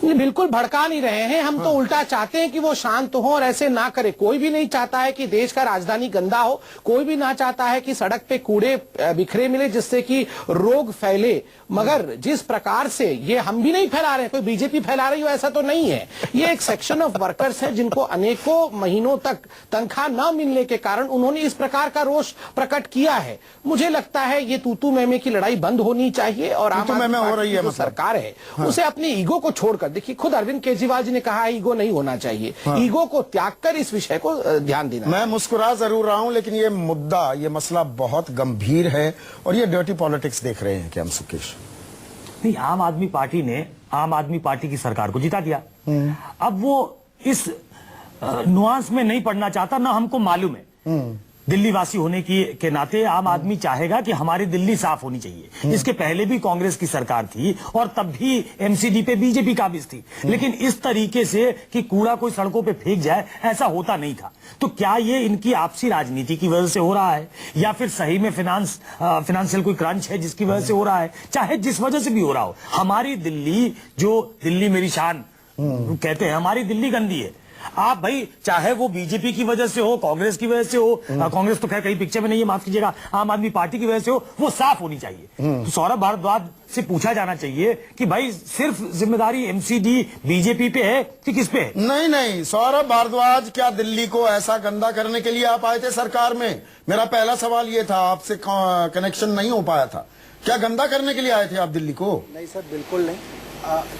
बिल्कुल भड़का नहीं रहे हैं हम। तो उल्टा चाहते हैं कि वो शांत हो और ऐसे ना करे। कोई भी नहीं चाहता है कि देश का राजधानी गंदा हो, कोई भी ना चाहता है कि सड़क पे कूड़े बिखरे मिले जिससे कि रोग फैले। मगर जिस प्रकार से ये हम भी नहीं फैला रहे, कोई बीजेपी फैला रही हो ऐसा तो नहीं है। ये एक सेक्शन ऑफ वर्कर्स है जिनको अनेकों महीनों तक तनख्वाह न मिलने के कारण उन्होंने इस प्रकार का रोष प्रकट किया है। मुझे लगता है ये तूतू मैमे की लड़ाई बंद होनी चाहिए, और आम आदमी पार्टी की जो सरकार है उसे अपनी ईगो को छोड़कर, देखिए खुद अरविंद केजरीवाल जी ने कहा है ईगो नहीं होना चाहिए, ईगो को त्याग कर इस विषय को ध्यान देना। मैं मुस्कुरा जरूर रहा हूं, लेकिन ये मुद्दा, ये मसला बहुत गंभीर है, और ये डर्टी पॉलिटिक्स देख रहे हैं क्या हम सुकेश? नहीं, आम आदमी पार्टी ने आम आदमी पार्टी की सरकार को जिता दिया। अब वो इस नुआंस में नहीं पड़ना चाहता, ना हमको मालूम है। दिल्ली वासी होने के नाते आम आदमी चाहेगा कि हमारी दिल्ली साफ होनी चाहिए। इसके पहले भी कांग्रेस की सरकार थी और तब भी एमसीडी पे बीजेपी काबिज थी, लेकिन इस तरीके से कि कूड़ा कोई सड़कों पे फेंक जाए, ऐसा होता नहीं था। तो क्या ये इनकी आपसी राजनीति की वजह से हो रहा है, या फिर सही में फाइनेंशियल कोई क्रंच है जिसकी वजह से हो रहा है? चाहे जिस वजह से भी हो रहा हो, हमारी दिल्ली, जो दिल्ली मेरी शान कहते हैं, हमारी दिल्ली गंदी है। आप भाई, चाहे वो बीजेपी की वजह से हो, कांग्रेस की वजह से हो, कांग्रेस तो खैर कहीं पिक्चर में नहीं है, माफ कीजिएगा, आम आदमी पार्टी की वजह से हो, वो साफ होनी चाहिए। तो सौरभ भारद्वाज से पूछा जाना चाहिए कि भाई सिर्फ जिम्मेदारी एमसीडी बीजेपी पे है कि किस पे है? नहीं नहीं, सौरभ भारद्वाज, क्या दिल्ली को ऐसा गंदा करने के लिए आप आए थे सरकार में? मेरा पहला सवाल ये था, आपसे कनेक्शन नहीं हो पाया था। क्या गंदा करने के लिए आए थे आप दिल्ली को? नहीं सर, बिल्कुल नहीं।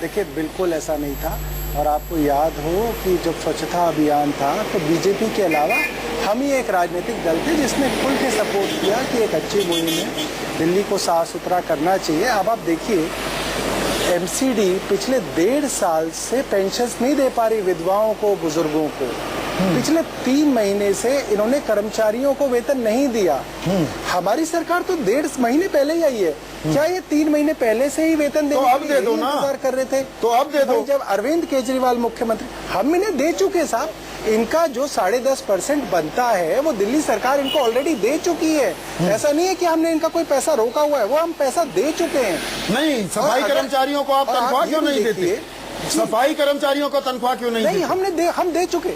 देखिए, बिल्कुल ऐसा नहीं था। और आपको याद हो कि जब स्वच्छता अभियान था तो बीजेपी के अलावा हम ही एक राजनीतिक दल थे जिसने खुल के सपोर्ट किया कि एक अच्छी मुहिम है, दिल्ली को साफ सुथरा करना चाहिए। अब आप देखिए, एमसीडी पिछले 1.5 साल से पेंशन नहीं दे पा रही विधवाओं को, बुजुर्गों को। पिछले 3 महीने से इन्होंने कर्मचारियों को वेतन नहीं दिया। हमारी सरकार तो 1.5 महीने पहले ही आई है। क्या ये 3 महीने पहले से ही वेतन देने अब दे दो ना, इंतजार कर रहे थे? तो अब दे दो। जब अरविंद केजरीवाल मुख्यमंत्री, हम इन्हें दे चुके साहब। इनका जो 10.5% बनता है वो दिल्ली सरकार इनको ऑलरेडी दे चुकी है। ऐसा नहीं है कि हमने इनका कोई पैसा रोका हुआ है, वो हम पैसा दे चुके हैं। नहीं, सफाई कर्मचारियों को आप तनख्वाह क्यों नहीं देते? सफाई कर्मचारियों को तनख्वाह क्यों नहीं देते? हम दे चुके,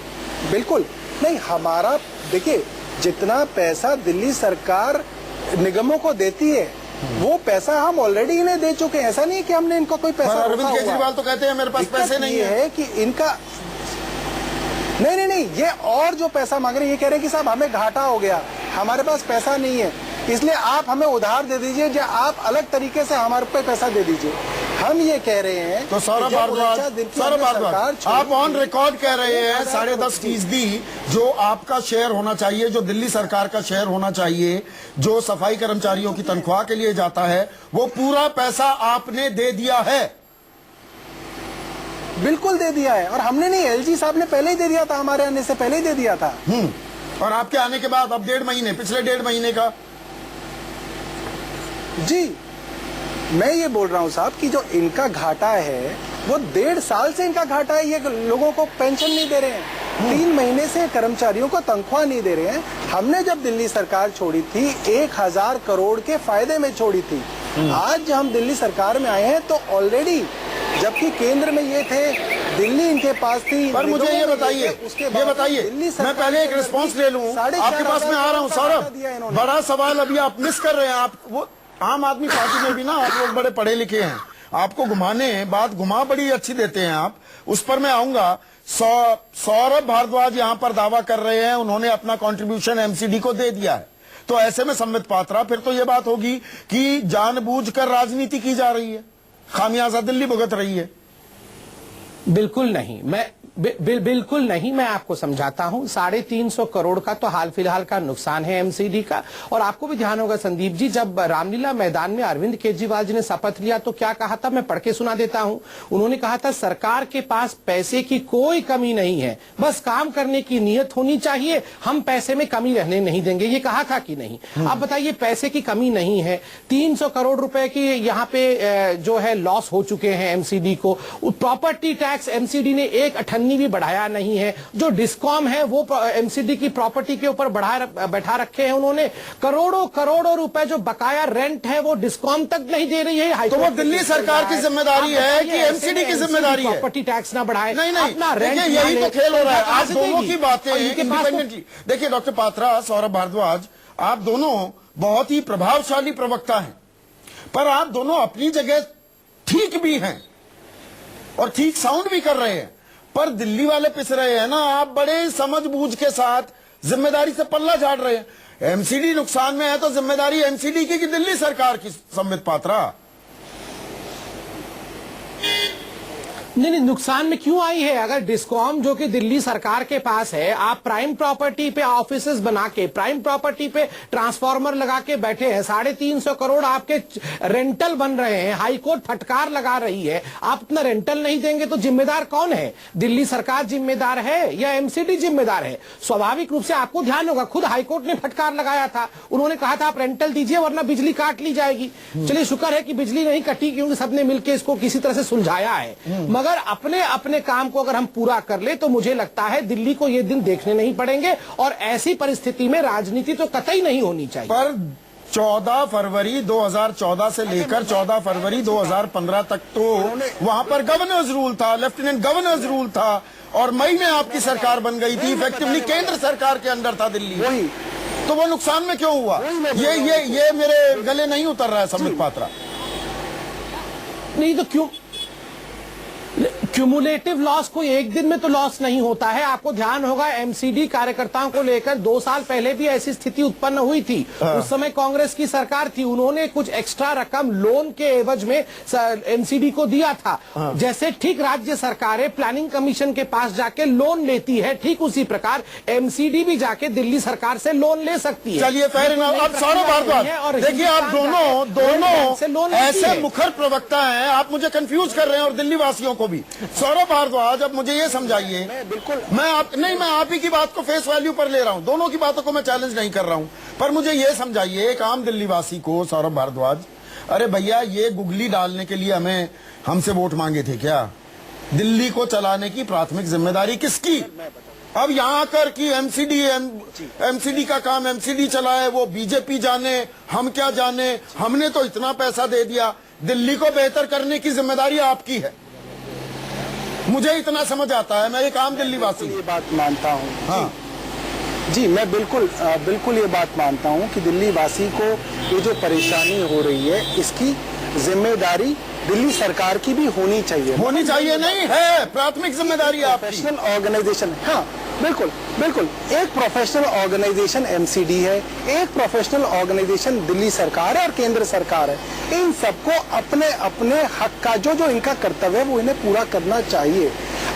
बिल्कुल नहीं। हमारा देखिए, जितना पैसा दिल्ली सरकार निगमों को देती है वो पैसा हम ऑलरेडी इन्हें दे चुके हैं। ऐसा नहीं है कि हमने इनको कोई पैसा रोका हुआ है। अरविंद केजरीवाल तो कहते हैं मेरे पास पैसे नहीं है कि इनका नहीं, ये और जो पैसा मांग रहे हैं, ये कह रहे हैं कि साहब हमें घाटा हो गया, हमारे पास पैसा नहीं है, इसलिए आप हमें उधार दे दीजिए या आप अलग तरीके से हमारे पे पैसा दे दीजिए। हम ये कह रहे हैं। तो सौरभ भारद्वाज, आप ऑन रिकॉर्ड कह रहे हैं 10.5% जो आपका शेयर होना चाहिए, जो दिल्ली सरकार का शेयर होना चाहिए, जो सफाई कर्मचारियों की तनख्वाह के लिए जाता है, वो पूरा पैसा आपने दे दिया है। बिल्कुल दे दिया है। और हमने नहीं, एलजी साहब ने पहले ही दे दिया था, हमारे आने से पहले ही दे दिया था। और आपके आने के बाद अब 1.5 महीने, पिछले 1.5 महीने का। जी, मैं ये बोल रहा हूँ साहब कि जो इनका घाटा है वो 1.5 साल से इनका घाटा है। ये लोगों को पेंशन नहीं दे रहे हैं, 3 महीने से कर्मचारियों को तनख्वाह नहीं दे रहे हैं। हमने जब दिल्ली सरकार छोड़ी थी 1000 करोड़ के फायदे में छोड़ी थी। आज हम दिल्ली सरकार में आए हैं तो ऑलरेडी, जबकि केंद्र में ये थे, दिल्ली इनके पास थी। पर मुझे ये बताइए, मैं पहले एक रिस्पांस ले लूं, आपके पास में आ रहा हूं। सौरभ, बड़ा सवाल अभी आप मिस कर रहे हैं। आप वो आम आदमी पार्टी में भी ना आप लोग बड़े पढ़े लिखे हैं, आपको घुमाने बात घुमा बड़ी अच्छी देते हैं आप, उस पर मैं आऊंगा। सौरभ भारद्वाज यहां पर दावा कर रहे हैं उन्होंने अपना कंट्रीब्यूशन एमसीडी को दे दिया है, तो ऐसे में संबित पात्रा फिर तो ये बात होगी कि जानबूझकर राजनीति की जा रही है, खामियाजा दिल्ली भुगत रही है। बिल्कुल नहीं, बिल्कुल नहीं, मैं आपको समझाता हूं। 350 करोड़ का तो हाल फिलहाल का नुकसान है एमसीडी का। और आपको भी ध्यान होगा संदीप जी, जब रामलीला मैदान में अरविंद केजरीवाल जी ने शपथ लिया तो क्या कहा था, मैं पढ़ के सुना देता हूं। उन्होंने कहा था सरकार के पास पैसे की कोई कमी नहीं है, बस काम करने की नीयत होनी चाहिए, हम पैसे में कमी रहने नहीं देंगे। ये कहा था कि नहीं? अब बताइए, पैसे की कमी नहीं है, 300 करोड़ रुपए की यहाँ पे जो है लॉस हो चुके हैं एमसीडी को। प्रॉपर्टी टैक्स एमसीडी ने 1 भी बढ़ाया नहीं है। जो डिस्कॉम है वो एमसीडी की प्रॉपर्टी के ऊपर बैठा रखे हैं उन्होंने। करोड़ों रुपए जो बकाया रेंट है वो डिस्कॉम तक नहीं दे रही है। तो वो दिल्ली सरकार की जिम्मेदारी है कि एमसीडी की जिम्मेदारी है? प्रॉपर्टी टैक्स ना बढ़ाए, नहीं, अपना रेंट, यही तो खेल हो रहा है। आप दोनों की बातें इंडिपेंडेंटली देखिए, डॉक्टर पात्रा, सौरभ भारद्वाज, आप दोनों बहुत ही प्रभावशाली प्रवक्ता हैं, पर आप दोनों अपनी जगह ठीक भी हैं और ठीक साउंड भी कर रहे हैं, पर दिल्ली वाले पिस रहे हैं ना। आप बड़े समझबूझ के साथ जिम्मेदारी से पल्ला झाड़ रहे हैं। एमसीडी नुकसान में है तो जिम्मेदारी एमसीडी की कि दिल्ली सरकार की? संबित पात्रा, नहीं, नुकसान में क्यों आई है? अगर डिस्कॉम जो कि दिल्ली सरकार के पास है, आप प्राइम प्रॉपर्टी पे ऑफिसेस बना के, प्राइम प्रॉपर्टी पे ट्रांसफार्मर लगा के बैठे हैं, 350 करोड़ आपके रेंटल बन रहे हैं, हाईकोर्ट फटकार लगा रही है, आप अपना रेंटल नहीं देंगे तो जिम्मेदार कौन है? दिल्ली सरकार जिम्मेदार है या एमसीडी जिम्मेदार है? स्वाभाविक रूप से आपको ध्यान होगा, खुद हाईकोर्ट ने फटकार लगाया था, उन्होंने कहा था आप रेंटल दीजिए वरना बिजली काट ली जाएगी। चलिए शुक्र है कि बिजली नहीं कटी, क्योंकि सबने मिलकर इसको किसी तरह से सुलझाया है। मगर अपने काम को अगर हम पूरा कर ले तो मुझे लगता है दिल्ली को ये दिन देखने नहीं पड़ेंगे, और ऐसी परिस्थिति में राजनीति तो कतई नहीं होनी चाहिए। पर 14 फरवरी 2014 से लेकर 14 फरवरी 2015 तक तो वहां पर गवर्नर्स रूल था, लेफ्टिनेंट गवर्नर्स रूल था, और मई में आपकी सरकार बन गई थी, इफेक्टिवली केंद्र सरकार के अंडर था दिल्ली। वही तो वो नुकसान में क्यों हुआ? ये मेरे गले नहीं उतर रहा है संबित पात्रा। नहीं तो क्यों? क्यूमुलेटिव लॉस कोई एक दिन में तो लॉस नहीं होता है। आपको ध्यान होगा एमसीडी कार्यकर्ताओं को लेकर 2 साल पहले भी ऐसी स्थिति उत्पन्न हुई थी। उस समय कांग्रेस की सरकार थी, उन्होंने कुछ एक्स्ट्रा रकम लोन के एवज में एमसीडी को दिया था। जैसे ठीक राज्य सरकारें प्लानिंग कमीशन के पास जाके लोन लेती है, ठीक उसी प्रकार एमसीडी भी जाके दिल्ली सरकार से लोन ले सकती है। चलिए फेयर इनफ। अब सौरभ भारद्वाज, देखिए आप दोनों ऐसे मुखर प्रवक्ता हैं, आप मुझे कंफ्यूज कर रहे हैं और दिल्ली वासियों को भी। सौरभ भारद्वाज, अब मुझे ये समझाइए, मैं आप ही की बात को फेस वैल्यू पर ले रहा हूं, दोनों की बातों को मैं चैलेंज नहीं कर रहा हूं, पर मुझे ये समझाइए एक आम दिल्ली वासी को, सौरभ भारद्वाज, अरे भैया ये गुगली डालने के लिए हमसे वोट मांगे थे क्या? दिल्ली को चलाने की प्राथमिक जिम्मेदारी किसकी? अब यहाँ आकर कि एमसीडी का काम एमसीडी चलाए, वो बीजेपी जाने, हम क्या जाने, हमने तो इतना पैसा दे दिया, दिल्ली को बेहतर करने की जिम्मेदारी आपकी है। मुझे इतना समझ आता है, मैं एक आम दिल्ली वासी ये बात मानता हूँ। हाँ जी, मैं बिल्कुल ये बात मानता हूँ कि दिल्ली वासी को ये जो परेशानी हो रही है, इसकी जिम्मेदारी दिल्ली सरकार की भी होनी चाहिए नहीं है, प्राथमिक जिम्मेदारी आपकी। प्रोफेशनल ऑर्गेनाइजेशन, हाँ बिल्कुल एक प्रोफेशनल ऑर्गेनाइजेशन एमसीडी है, एक प्रोफेशनल ऑर्गेनाइजेशन दिल्ली सरकार है और केंद्र सरकार है। इन सबको अपने अपने हक का जो इनका कर्तव्य है वो इन्हें पूरा करना चाहिए।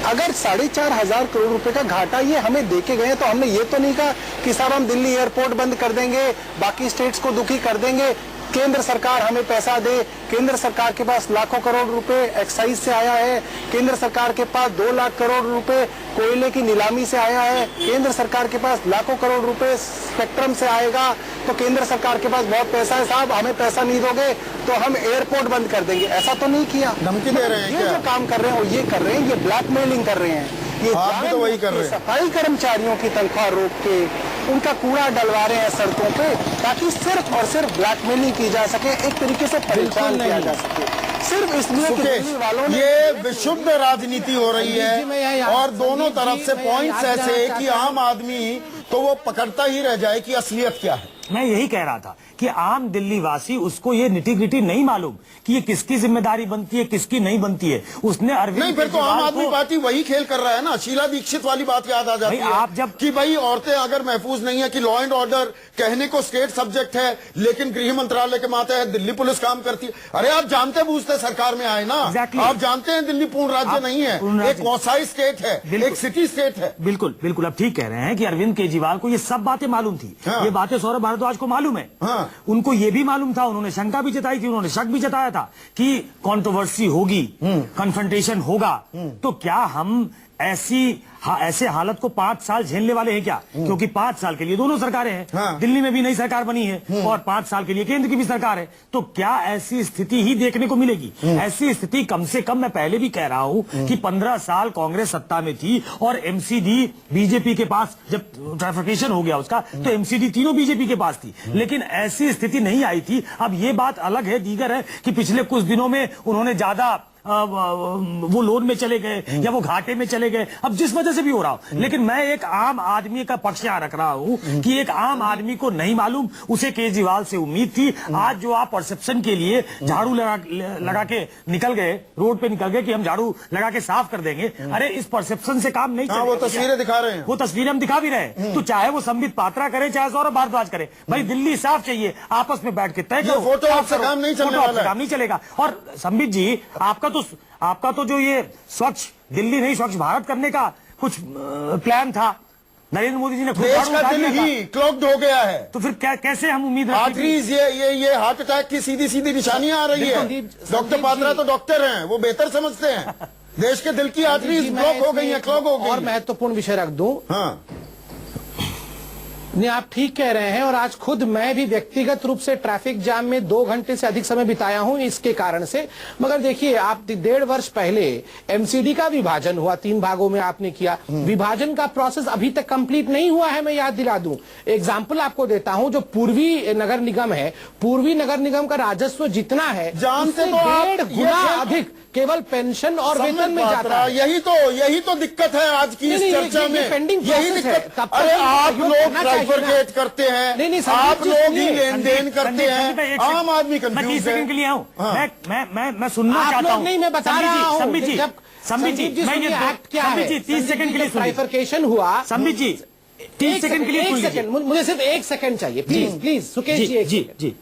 अगर 4,500 करोड़ रुपए का घाटा ये हमें देके गए, तो हमने ये तो नहीं कहा कि साहब हम दिल्ली एयरपोर्ट बंद कर देंगे, बाकी स्टेट्स को दुखी कर देंगे, केंद्र सरकार हमें पैसा दे। केंद्र सरकार के पास लाखों करोड़ रुपए एक्साइज से आया है, केंद्र सरकार के पास 2 लाख करोड़ रुपए कोयले की नीलामी से आया है, केंद्र सरकार के पास लाखों करोड़ रुपए स्पेक्ट्रम से आएगा, तो केंद्र सरकार के पास बहुत पैसा है, साहब हमें पैसा नहीं दोगे तो हम एयरपोर्ट बंद कर देंगे। ऐसा तो नहीं किया, धमकी दे रहे हैं। ये जो काम कर रहे हैं वो ये कर रहे हैं, ये ब्लैकमेलिंग कर रहे हैं, ये आप भी तो वही कर रहे हैं। सफाई कर्मचारियों की तनख्वाह रोक के उनका कूड़ा डलवा रहे हैं सड़कों पे, ताकि सिर्फ और सिर्फ ब्लैकमेलिंग की जा सके, एक तरीके से परेशान किया जा सके, सिर्फ इसलिए कि दिल्ली वालों ने ये विशुद्ध राजनीति हो रही है और दोनों तरफ से पॉइंट्स ऐसे कि आम आदमी तो वो पकड़ता ही रह जाए कि असलियत क्या है। मैं यही कह रहा था कि आम दिल्ली वासी उसको ये निटी-ग्रिटी नहीं मालूम कि ये किसकी जिम्मेदारी बनती है, किसकी नहीं बनती है। उसने अरविंद नहीं, फिर तो आम आदमी पार्टी वही खेल कर रहा है ना। शीला दीक्षित वाली बात याद आ जाती है आप जब कि भाई औरतें अगर महफूज नहीं है, कि लॉ एंड ऑर्डर कहने को स्टेट सब्जेक्ट है, लेकिन गृह मंत्रालय के माथे है, दिल्ली पुलिस काम करती है। अरे आप जानते बूझते सरकार में आए ना, आप जानते हैं दिल्ली पूर्ण राज्य नहीं है, एक कौसाई स्टेट है, एक सिटी स्टेट है। बिल्कुल आप ठीक कह रहे हैं कि अरविंद केजरीवाल को ये सब बातें मालूम थी। ये बातें सौरभ भारद्वाज को मालूम है। उनको ये भी मालूम था, उन्होंने शंका भी जताई थी, उन्होंने शक भी जताया था कि कंट्रोवर्सी होगी, कन्फ्रंटेशन होगा। तो क्या हम ऐसे हालत को 5 साल झेलने वाले हैं क्या? क्योंकि 5 साल के लिए दोनों सरकारें हैं, दिल्ली में भी नई सरकार बनी है और 5 साल के लिए केंद्र की भी सरकार है। तो क्या ऐसी स्थिति ही देखने को मिलेगी? ऐसी स्थिति कम से कम, मैं पहले भी कह रहा हूं कि 15 साल कांग्रेस सत्ता में थी और एमसीडी बीजेपी के पास, जब ट्राइफिकेशन हो गया उसका, तो एमसीडी तीनों बीजेपी के पास थी, लेकिन ऐसी स्थिति नहीं आई थी। अब ये बात अलग है, दीगर है कि पिछले कुछ दिनों में उन्होंने ज्यादा वो लोन में चले गए या वो घाटे में चले गए, अब जिस वजह से भी हो रहा हो। लेकिन मैं एक आम आदमी का पक्ष यहाँ रख रहा हूँ कि एक आम आदमी को नहीं मालूम, उसे केजरीवाल से उम्मीद थी। आज जो आप परसेप्शन के लिए झाड़ू लगा के निकल गए, रोड पे निकल गए कि हम झाड़ू लगा के साफ कर देंगे, अरे इस परसेप्शन से काम नहीं चलेगा। वो तस्वीरें दिखा रहे हैं, वो तस्वीरें हम दिखा भी रहे हैं। तो चाहे वो संबित पात्रा करे, चाहे सौरभ भारद्वाज करे, भाई दिल्ली साफ चाहिए, आपस में बैठ के तय करो। फोटो आपसे काम नहीं चलने वाला है, काम नहीं चलेगा। और संबित जी, आपका तो जो ये स्वच्छ दिल्ली नहीं स्वच्छ भारत करने का कुछ प्लान था, नरेंद्र मोदी जी ने देश का दिल ही क्लॉग्ड हो गया है, तो फिर कैसे हम उम्मीद आर्टरीज ये हार्ट अटैक की सीधी सीधी निशानियां आ रही है। डॉक्टर पात्रा तो डॉक्टर हैं, वो बेहतर समझते हैं। देश के दिल की आर्टरीज ब्लॉक हो गई है, क्लॉग हो गई। और महत्वपूर्ण विषय रख दूं, हाँ नहीं, आप ठीक कह रहे हैं। और आज खुद मैं भी व्यक्तिगत रूप से ट्रैफिक जाम में 2 घंटे से अधिक समय बिताया हूं इसके कारण से। मगर देखिए, आप 1.5 वर्ष पहले एमसीडी का विभाजन हुआ, 3 भागों में आपने किया। विभाजन का प्रोसेस अभी तक कंप्लीट नहीं हुआ है। मैं याद दिला दूं, एग्जाम्पल आपको देता हूं, जो पूर्वी नगर निगम है, पूर्वी नगर निगम का राजस्व जितना है, जानते तो 1.5 गुना अधिक केवल पेंशन और वेतन में जाता है। यही तो दिक्कत है आज की इस चर्चा में, पेंडिंग यही दिक्कत। अरे आप लोग ट्राइफरकेट करते हैं, आप लोग ही लेन देन करते हैं, आम आदमी कंफ्यूज है। के लिए आऊं, मैं सुनना चाहता हूं। नहीं, मैं बता रहा हूं, संबित जी, मैं ये एक्ट क्या है, 30 सेकंड के लिए ट्राइफरकेशन हुआ। संबित जी 30 सेकंड के लिए, 1 सेकंड, मुझे सिर्फ 1 सेकंड चाहिए, प्लीज सुकेश जी। जी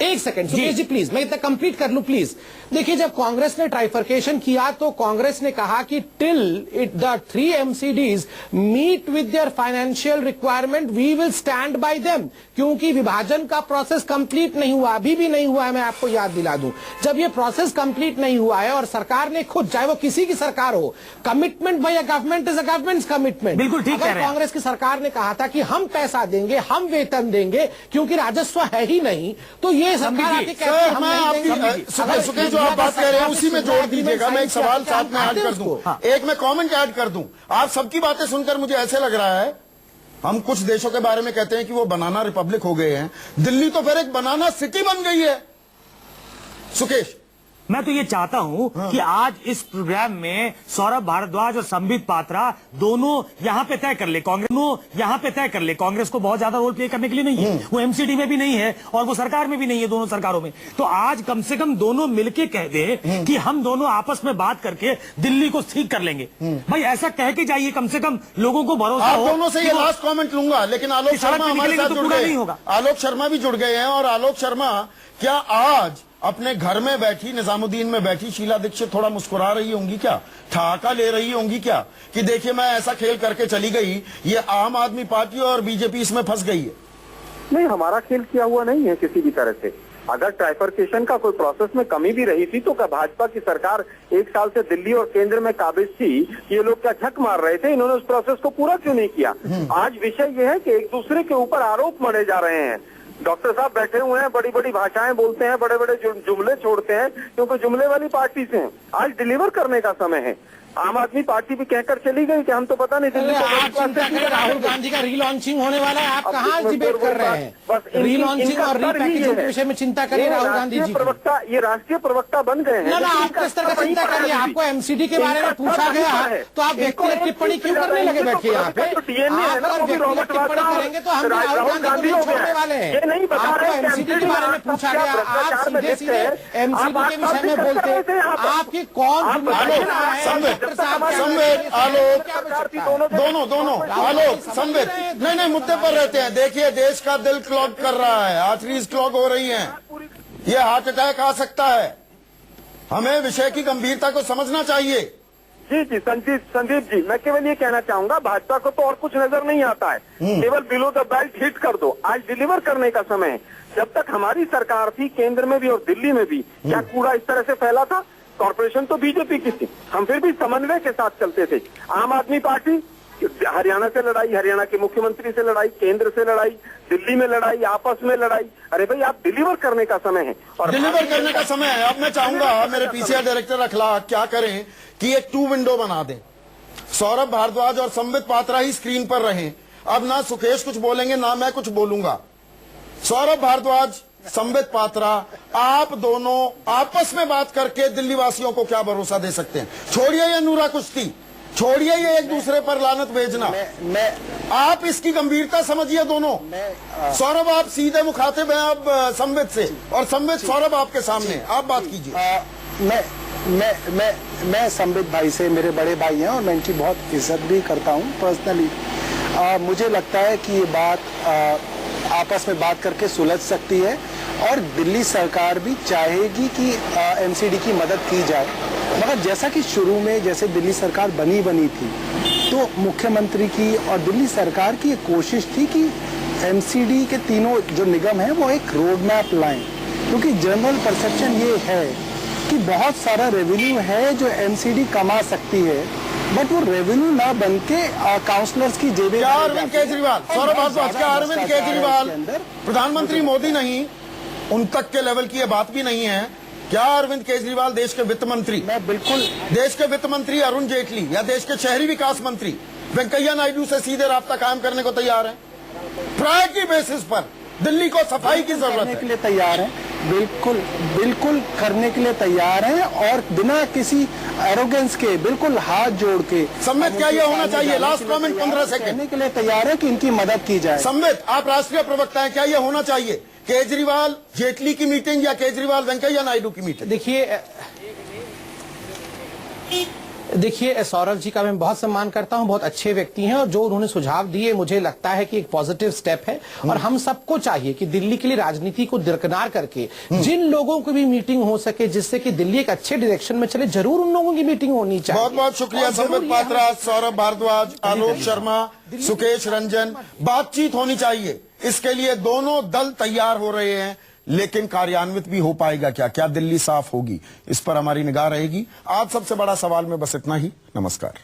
एक सेकंड सुकेश जी प्लीज, मैं इतना कंप्लीट कर लूं प्लीज। देखिए, जब कांग्रेस ने ट्राइफर्केशन किया तो कांग्रेस ने कहा कि till it the 3 MCDs meet with their financial requirement we will stand by them, क्योंकि विभाजन का प्रोसेस कंप्लीट नहीं हुआ, अभी भी नहीं हुआ है। मैं आपको याद दिला दूं, जब ये प्रोसेस कंप्लीट नहीं हुआ है और सरकार ने खुद, चाहे वो किसी की सरकार हो, commitment by a government is a government commitment. बिल्कुल ठीक कह रहे हैं। कांग्रेस की सरकार ने कहा था कि हम पैसा देंगे, हम वेतन देंगे, क्योंकि राजस्व है ही नहीं, तो ये सरकार आके कहती है हम नहीं देंगे। सुकेश, जो आप बात कर रहे हैं उसी में जोड़ दीजिएगा। मैं एक सवाल साथ में ऐड कर दूं, एक मैं कमेंट ऐड कर दूं। आप सबकी बातें सुनकर मुझे ऐसे लग रहा है, हम कुछ देशों के बारे में कहते हैं कि वो बनाना रिपब्लिक हो गए हैं, दिल्ली तो फिर एक बनाना सिटी बन गई है। सुकेश, मैं तो ये चाहता हूं कि आज इस प्रोग्राम में सौरभ भारद्वाज और संबित पात्रा दोनों यहां पे तय कर ले, कांग्रेस को बहुत ज्यादा रोल प्ले करने के लिए नहीं है, वो एमसीडी में भी नहीं है और वो सरकार में भी नहीं है, दोनों सरकारों में। तो आज कम से कम दोनों मिलके कह दे कि हम दोनों आपस में बात करके दिल्ली को ठीक कर लेंगे। भाई ऐसा कह के जाइए, कम से कम लोगों को भरोसा हो। आप दोनों से ये लास्ट कमेंट लूंगा, लेकिन आलोक शर्मा हमारे साथ जुड़ गए, आलोक शर्मा भी जुड़ गए हैं। और आलोक शर्मा, क्या आज अपने घर में बैठी, निजामुद्दीन में बैठी शीला दीक्षित थोड़ा मुस्कुरा रही होंगी क्या, ठहाका ले रही होंगी क्या कि देखिए मैं ऐसा खेल करके चली गई, ये आम आदमी पार्टी और बीजेपी इसमें फंस गई है? नहीं, हमारा खेल किया हुआ नहीं है किसी भी तरह से। अगर ट्राइफर्केशन का कोई प्रोसेस में कमी भी रही थी तो क्या भाजपा की सरकार 1 साल से दिल्ली और केंद्र में काबिज थी? ये लोग क्या झक मार रहे थे? इन्होंने उस प्रोसेस को पूरा क्यों नहीं किया? आज विषय ये है कि एक दूसरे के ऊपर आरोप मढ़े जा रहे हैं। डॉक्टर साहब बैठे हुए हैं, बड़ी बड़ी भाषाएं बोलते हैं, बड़े बड़े जुमले छोड़ते हैं, क्योंकि जुमले वाली पार्टी से हैं। आज डिलीवर करने का समय है। आम आदमी पार्टी भी कहकर चली गई कि हम तो पता नहीं दिल्ली राहुल गांधी का रीलॉन्चिंग होने वाला है, आप कहाँ डिबेट कर रहे हैं? बस रीलॉन्चिंग और रीपैकेजिंग के विषय में चिंता करिए राहुल गांधी जी। प्रवक्ता, ये राष्ट्रीय प्रवक्ता बन गए हैं। ना आप किस तरह का चिंता करिए, आपको एमसीडी के बारे में पूछा गया तो आप व्यक्तिगत टिप्पणी क्यों करने लगे बैठे यहाँ पे? आप व्यक्तिगत टिप्पणी करेंगे तो हम राहुल गांधी को छोड़ने वाले हैं। आपको एमसीडी के बारे में पूछा गया, आप सीधे सीधे एमसीडी के विषय में बोलते, आपकी कौन संबित, आलोक, दोनों आलोक, संबित, नहीं मुद्दे पर रहते हैं। देखिए, देश का दिल क्लॉग कर रहा है, आर्टरीज क्लॉग हो रही हैं, ये हार्ट अटैक आ सकता है। हमें विषय की गंभीरता को समझना चाहिए। जी संदीप जी, मैं केवल ये कहना चाहूंगा, भाजपा को तो और कुछ नजर नहीं आता है, केवल बिलो द बेल्ट हिट कर दो। आज डिलीवर करने का समय है। जब तक हमारी सरकार थी, केंद्र में भी और दिल्ली में भी, क्या कूड़ा इस तरह से फैला था? कॉर्पोरेशन तो बीजेपी की थी, हम फिर भी समन्वय के साथ चलते थे। आम आदमी पार्टी, हरियाणा से लड़ाई, हरियाणा के मुख्यमंत्री से लड़ाई, केंद्र से लड़ाई, दिल्ली में लड़ाई, आपस में लड़ाई। अरे भाई, आप डिलीवर करने का समय है और डिलीवर करने का समय है। अब मैं चाहूंगा मेरे पीसीआर डायरेक्टर अखलाक क्या करें कि एक 2 विंडो बना दें। सौरभ भारद्वाज और संबित पात्रा ही स्क्रीन पर रहें। अब ना सुकेश कुछ बोलेंगे ना मैं कुछ बोलूंगा। सौरभ भारद्वाज, संबित पात्रा, आप दोनों आपस में बात करके दिल्ली वासियों को क्या भरोसा दे सकते हैं? छोड़िए ये नूरा कुश्ती, छोड़िए ये एक दूसरे पर लानत भेजना। आप इसकी गंभीरता समझिए दोनों। सौरभ, आप सीधे मुखातिब हैं अब संबित से, और संबित सौरभ आपके सामने, आप बात कीजिए। मैं संबित भाई से, मेरे बड़े भाई हैं और मैं इनकी बहुत इज्जत भी करता हूं पर्सनली। मुझे लगता है कि ये बात आपस में बात करके सुलझ सकती है और दिल्ली सरकार भी चाहेगी कि एमसीडी की मदद की जाए। मगर जैसा कि शुरू में जैसे दिल्ली सरकार बनी थी, तो मुख्यमंत्री की और दिल्ली सरकार की एक कोशिश थी कि एमसीडी के तीनों जो निगम हैं वो एक रोड मैप लाएं, क्योंकि जनरल परसेप्शन ये है कि बहुत सारा रेवेन्यू है जो एमसीडी कमा सकती है, बट वो रेवेन्यू ना बन के काउंसलर्स की जेबें। क्या अरविंद केजरीवाल, सौरभ भारद्वाज, क्या अरविंद केजरीवाल प्रधानमंत्री मोदी नहीं, उन तक के लेवल की ये बात भी नहीं है? क्या अरविंद केजरीवाल देश के वित्त मंत्री, मैं बिल्कुल देश के वित्त मंत्री अरुण जेटली या देश के शहरी विकास मंत्री वेंकैया नायडू से सीधे राब्ता कायम करने को तैयार है? प्रायोरिटी बेसिस पर दिल्ली को सफाई की जरूरत है, के लिए तैयार है, बिल्कुल करने के लिए तैयार हैं और बिना किसी एरोगेंस के, बिल्कुल हाथ जोड़ के। संबित, क्या ये होना चाहिए? Last comment 15 second. करने के लिए तैयार है कि इनकी मदद की जाए। संबित, आप राष्ट्रीय प्रवक्ता हैं, क्या ये होना चाहिए? केजरीवाल जेटली की मीटिंग या केजरीवाल वेंकैया नायडू की मीटिंग? देखिए, देखिए, सौरभ जी का मैं बहुत सम्मान करता हूं, बहुत अच्छे व्यक्ति हैं और जो उन्होंने सुझाव दिए मुझे लगता है कि एक पॉजिटिव स्टेप है। और हम सबको चाहिए कि दिल्ली के लिए राजनीति को दरकिनार करके जिन लोगों की भी मीटिंग हो सके जिससे कि दिल्ली एक अच्छे डायरेक्शन में चले, जरूर उन लोगों की मीटिंग होनी चाहिए। बहुत बहुत शुक्रिया संबित पात्रा, सौरभ भारद्वाज, आलोक शर्मा, सुकेश रंजन। बातचीत होनी चाहिए, इसके लिए दोनों दल तैयार हो रहे हैं, लेकिन कार्यान्वित भी हो पाएगा क्या? क्या दिल्ली साफ होगी? इस पर हमारी निगाह रहेगी। आज सबसे बड़ा सवाल में बस इतना ही। नमस्कार।